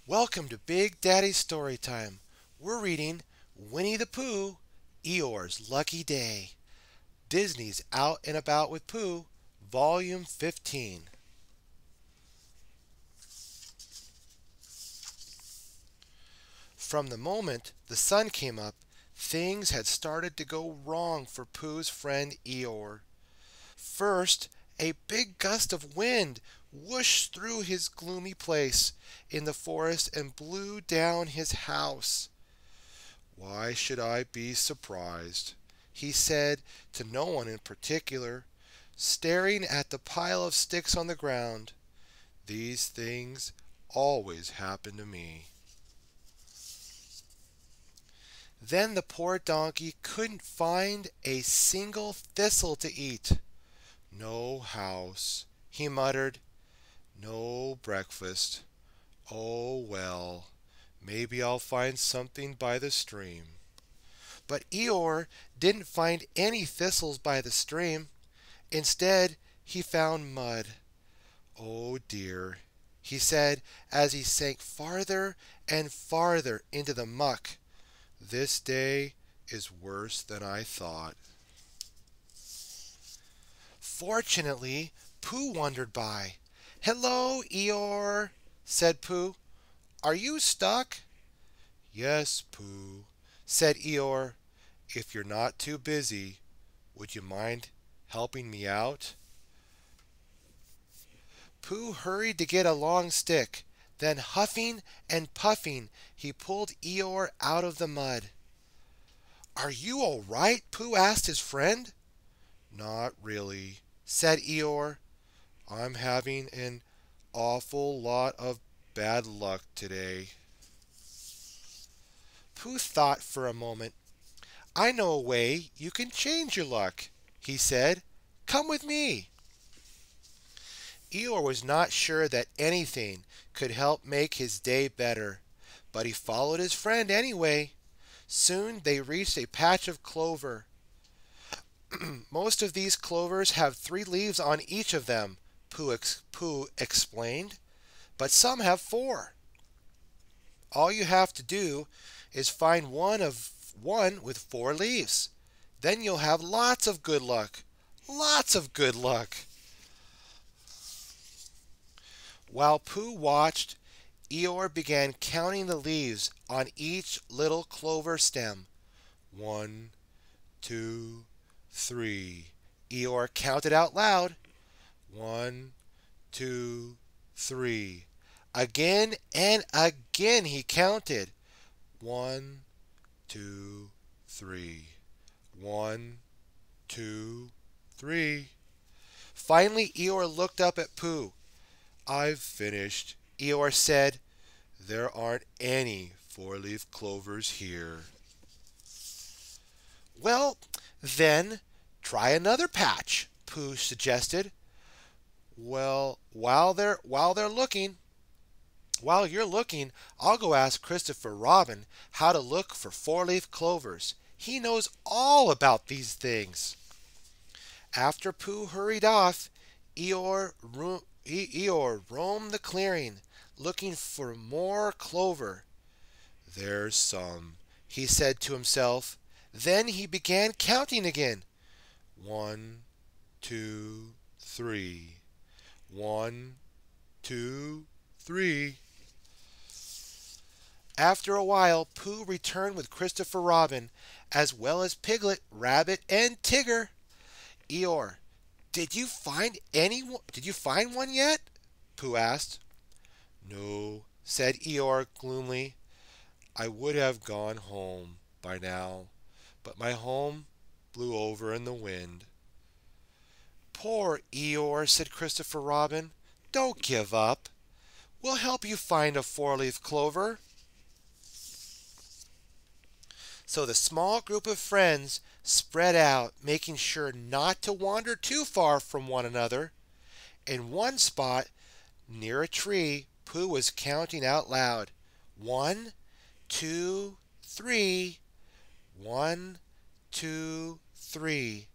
Welcome to Big Daddy's Story Time. We're reading Winnie the Pooh, Eeyore's Lucky Day. Disney's Out and About with Pooh, Volume 15. From the moment the sun came up, things had started to go wrong for Pooh's friend Eeyore. First, a big gust of wind whooshed through his gloomy place in the forest and blew down his house. "Why should I be surprised?" he said to no one in particular, staring at the pile of sticks on the ground. "These things always happen to me." Then the poor donkey couldn't find a single thistle to eat. "No house," he muttered. "No breakfast. Oh well, maybe I'll find something by the stream." But Eeyore didn't find any thistles by the stream. Instead, he found mud. "Oh dear," he said as he sank farther and farther into the muck. "This day is worse than I thought." Fortunately, Pooh wandered by. "Hello, Eeyore," said Pooh. "Are you stuck?" "Yes, Pooh," said Eeyore. "If you're not too busy, would you mind helping me out?" Pooh hurried to get a long stick. Then, huffing and puffing, he pulled Eeyore out of the mud. "Are you all right?" Pooh asked his friend. "Not really," said Eeyore. "I'm having an awful lot of bad luck today." Pooh thought for a moment. "I know a way you can change your luck," he said. "Come with me." Eeyore was not sure that anything could help make his day better, but he followed his friend anyway. Soon they reached a patch of clover. "Most of these clovers have 3 leaves on each of them," Pooh explained, "but some have 4. All you have to do is find one with 4 leaves. Then you'll have lots of good luck. Lots of good luck." While Pooh watched, Eeyore began counting the leaves on each little clover stem. 1, 2, 3. Eeyore counted out loud. 1, 2, 3. Again and again he counted. 1, 2, 3. 1, 2, 3. Finally, Eeyore looked up at Pooh. "I've finished," Eeyore said. "There aren't any 4-leaf clovers here." "Well, then, try another patch," Pooh suggested. "Well, while you're looking, I'll go ask Christopher Robin how to look for 4-leaf clovers. He knows all about these things." After Pooh hurried off, Eeyore roamed the clearing, looking for more clover. "There's some," he said to himself. Then he began counting again. 1, 2, 3. 1, 2, 3. After a while, Pooh returned with Christopher Robin, as well as Piglet, Rabbit, and Tigger. "Eeyore, did you find one yet?" Pooh asked. "No," said Eeyore gloomily. "I would have gone home by now, but my home blew over in the wind." "Poor Eeyore," said Christopher Robin. "Don't give up. We'll help you find a 4-leaf clover." So the small group of friends spread out, making sure not to wander too far from one another. In one spot, near a tree, Pooh was counting out loud. 1, 2, 3. 1, 2, 3.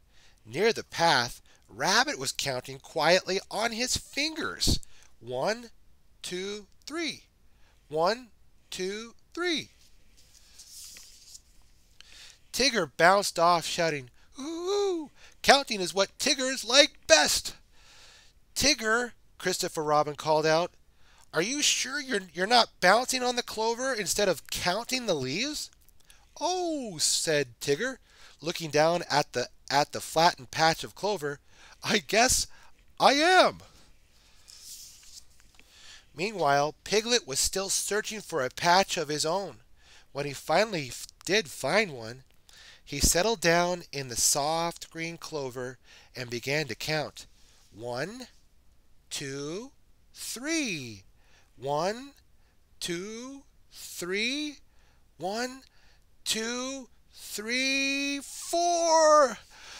Near the path, Rabbit was counting quietly on his fingers. 1, 2, 3. 1, 2, 3. Tigger bounced off, shouting, "Ooh! Counting is what Tiggers like best." "Tigger," Christopher Robin called out, "are you sure you're not bouncing on the clover instead of counting the leaves?" "Oh," said Tigger, looking down at the flattened patch of clover, "I guess I am." Meanwhile, Piglet was still searching for a patch of his own. When he finally did find one, he settled down in the soft green clover and began to count. 1, 2, 3. 1, 2, 3. 1, 2, 3, 4.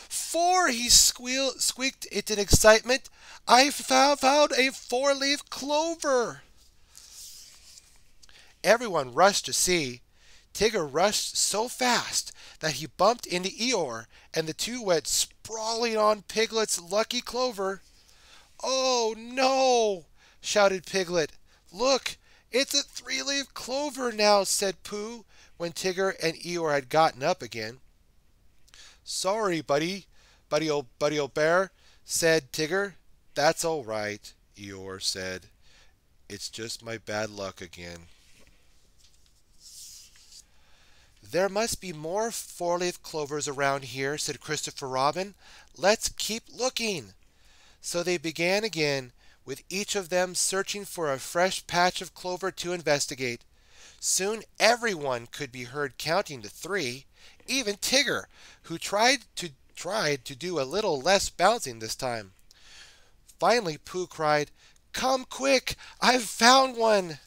4, he squeaked it in excitement. "I found a four-leaf clover." Everyone rushed to see. Tigger rushed so fast that he bumped into Eeyore, and the two went sprawling on Piglet's lucky clover. "Oh, no!" shouted Piglet. "Look, it's a three-leaf clover now," said Pooh, when Tigger and Eeyore had gotten up again. "Sorry, buddy old bear," said Tigger. "That's all right," Eeyore said. "It's just my bad luck again." "There must be more four-leaf clovers around here," said Christopher Robin. "Let's keep looking." So they began again, with each of them searching for a fresh patch of clover to investigate. Soon everyone could be heard counting to 3, even Tigger, who tried to do a little less bouncing this time. Finally Pooh cried, "Come quick! I've found one!"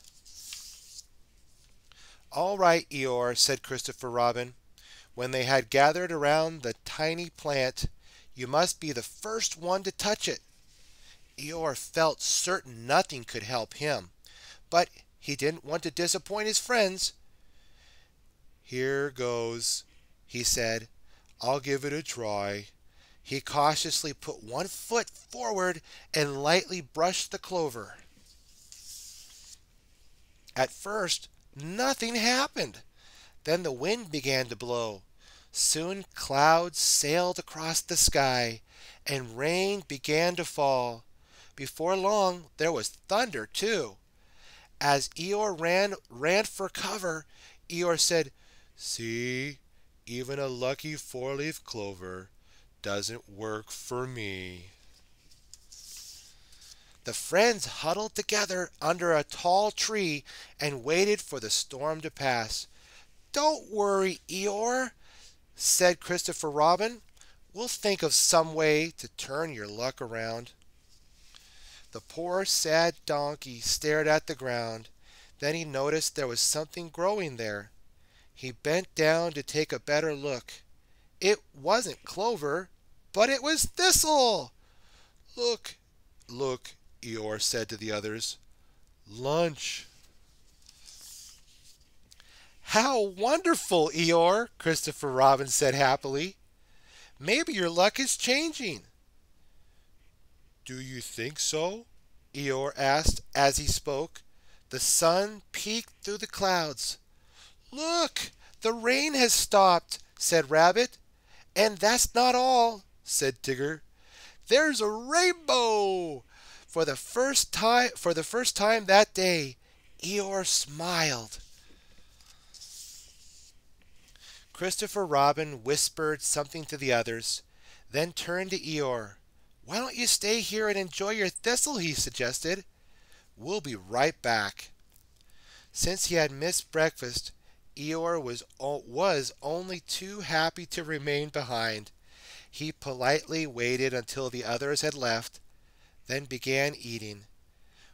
"All right, Eeyore," said Christopher Robin, when they had gathered around the tiny plant. "You must be the first one to touch it." Eeyore felt certain nothing could help him, but he didn't want to disappoint his friends. "Here goes," he said. "I'll give it a try." He cautiously put one foot forward and lightly brushed the clover. At first, nothing happened. Then the wind began to blow. Soon clouds sailed across the sky, and rain began to fall. Before long, there was thunder, too. As Eeyore ran for cover, Eeyore said, "See, even a lucky four-leaf clover doesn't work for me." The friends huddled together under a tall tree and waited for the storm to pass. "Don't worry, Eeyore," said Christopher Robin. "We'll think of some way to turn your luck around." The poor sad donkey stared at the ground. Then he noticed there was something growing there. He bent down to take a better look. It wasn't clover, but it was thistle. "Look, look," Eeyore said to the others. "Lunch." "How wonderful, Eeyore," Christopher Robin said happily. "Maybe your luck is changing." "Do you think so?" Eeyore asked as he spoke. The sun peeked through the clouds. "Look, the rain has stopped," said Rabbit. "And that's not all," said Tigger. "There's a rainbow." For the first time that day, Eeyore smiled. Christopher Robin whispered something to the others, then turned to Eeyore. "Why don't you stay here and enjoy your thistle?" he suggested. "We'll be right back." Since he had missed breakfast, Eeyore was only too happy to remain behind. He politely waited until the others had left, then began eating.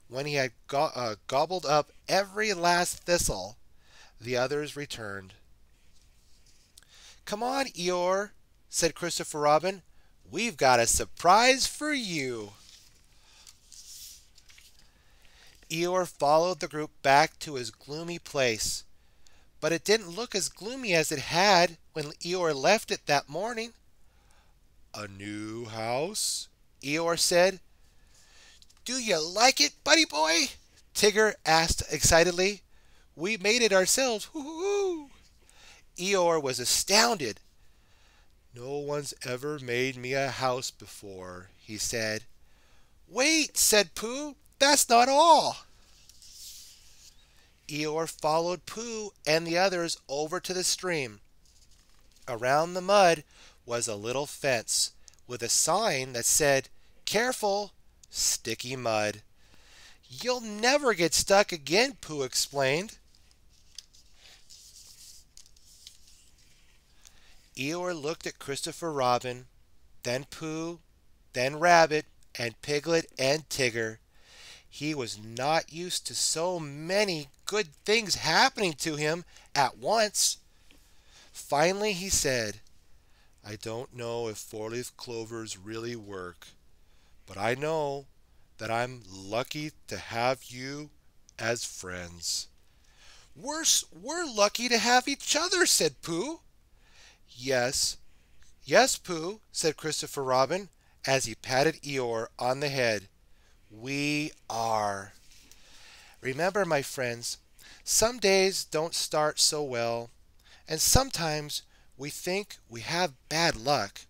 When he had gobbled up every last thistle, the others returned. "Come on, Eeyore," said Christopher Robin. "We've got a surprise for you." Eeyore followed the group back to his gloomy place, but it didn't look as gloomy as it had when Eeyore left it that morning. "A new house?" Eeyore said. "Do you like it, buddy boy?" Tigger asked excitedly. We made it ourselves. Hoo-hoo-hoo." Eeyore was astounded. "No one's ever made me a house before," he said. "Wait," said Pooh. "That's not all." Eeyore followed Pooh and the others over to the stream. Around the mud was a little fence with a sign that said, "Careful, sticky mud." "You'll never get stuck again," Pooh explained. Eeyore looked at Christopher Robin, then Pooh, then Rabbit, and Piglet and Tigger. He was not used to so many good things happening to him at once. Finally he said, "I don't know if four-leaf clovers really work, but I know that I'm lucky to have you as friends." We're lucky to have each other," said Pooh. "Yes, yes, Pooh," said Christopher Robin as he patted Eeyore on the head. "We are." Remember, my friends, some days don't start so well, and sometimes we think we have bad luck.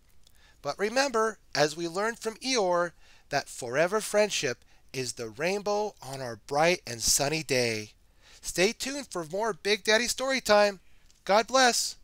But remember, as we learned from Eeyore, that forever friendship is the rainbow on our bright and sunny day. Stay tuned for more Big Daddy Story Time. God bless.